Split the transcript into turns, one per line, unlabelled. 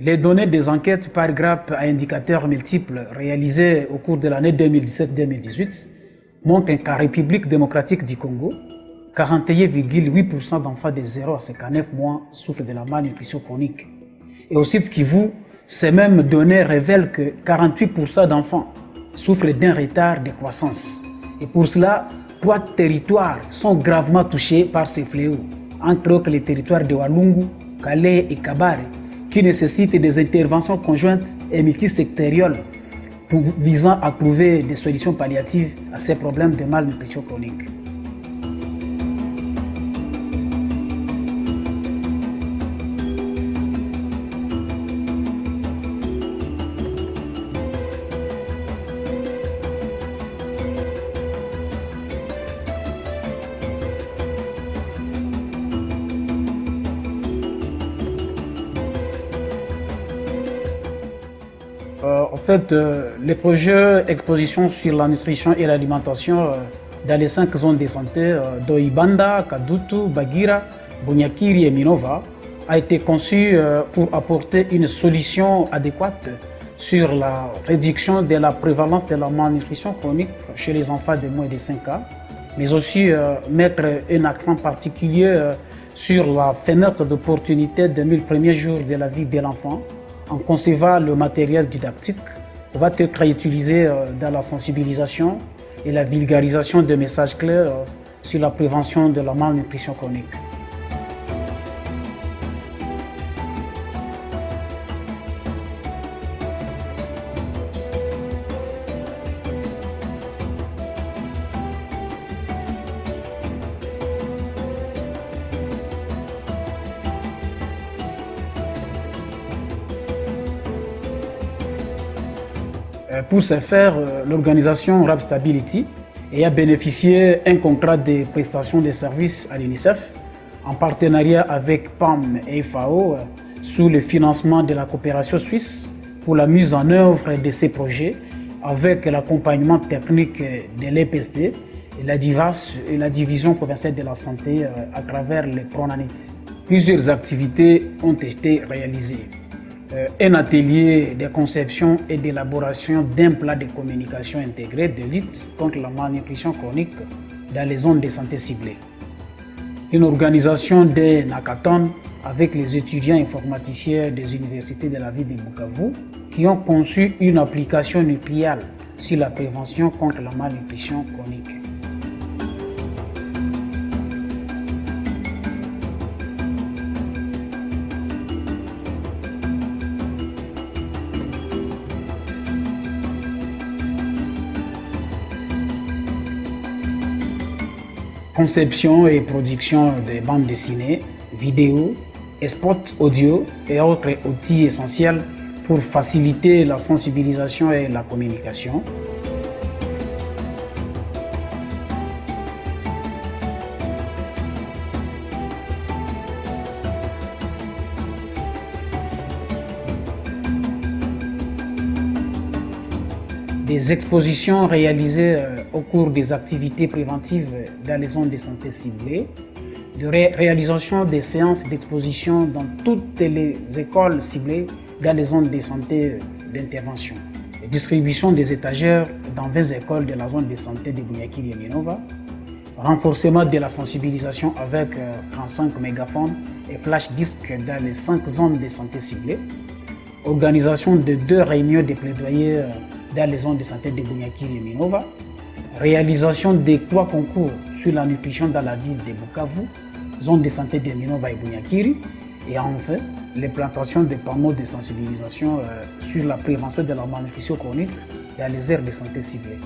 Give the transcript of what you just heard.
Les données des enquêtes par grappe à indicateurs multiples réalisées au cours de l'année 2017-2018 montrent qu'en République démocratique du Congo, 41,8% d'enfants de 0 à 59 mois souffrent de la malnutrition chronique. Et au site Kivu, ces mêmes données révèlent que 48% d'enfants souffrent d'un retard de croissance. Et pour cela, 3 territoires sont gravement touchés par ces fléaux, entre autres les territoires de Walungu, Calais et Kabare, qui nécessitent des interventions conjointes et multisectorielles visant à trouver des solutions palliatives à ces problèmes de malnutrition chronique. Les projets exposition sur la nutrition et l'alimentation dans les 5 zones de santé d'Oibanda, Kadutu, Bagira, Bunyakiri et Minova a été conçu pour apporter une solution adéquate sur la réduction de la prévalence de la malnutrition chronique chez les enfants de moins de 5 ans, mais aussi mettre un accent particulier sur la fenêtre d'opportunité des 1000 premiers jours de la vie de l'enfant en concevant le matériel didactique va être utilisé dans la sensibilisation et la vulgarisation de messages clairs sur la prévention de la malnutrition chronique. Pour ce faire, l'organisation Rap Stability a bénéficié d'un contrat de prestation de services à l'UNICEF en partenariat avec PAM et FAO sous le financement de la coopération suisse pour la mise en œuvre de ces projets avec l'accompagnement technique de l'EPST et la division provinciale de la santé à travers les PRONANIT. Plusieurs activités ont été réalisées. Un atelier de conception et d'élaboration d'un plan de communication intégré de lutte contre la malnutrition chronique dans les zones de santé ciblées. Une organisation d'un hackathon avec les étudiants informaticiens des universités de la ville de Bukavu qui ont conçu une application nucléaire sur la prévention contre la malnutrition chronique. Conception et production de bandes dessinées, vidéos, spots audio et autres outils essentiels pour faciliter la sensibilisation et la communication. Des expositions réalisées au cours des activités préventives dans les zones de santé ciblées, de réalisation des séances d'exposition dans toutes les écoles ciblées dans les zones de santé d'intervention, distribution des étagères dans 20 écoles de la zone de santé de Bunyakiri et Minova, renforcement de la sensibilisation avec 35 mégaphones et flash disques dans les 5 zones de santé ciblées, organisation de 2 réunions de plaidoyer dans les zones de santé de Bunyakiri et Minova, réalisation des 3 concours sur la nutrition dans la ville de Bukavu, zone de santé de Minova et Bunyakiri, et enfin l'implantation des panneaux de sensibilisation sur la prévention de la malnutrition chronique dans les aires de santé ciblées.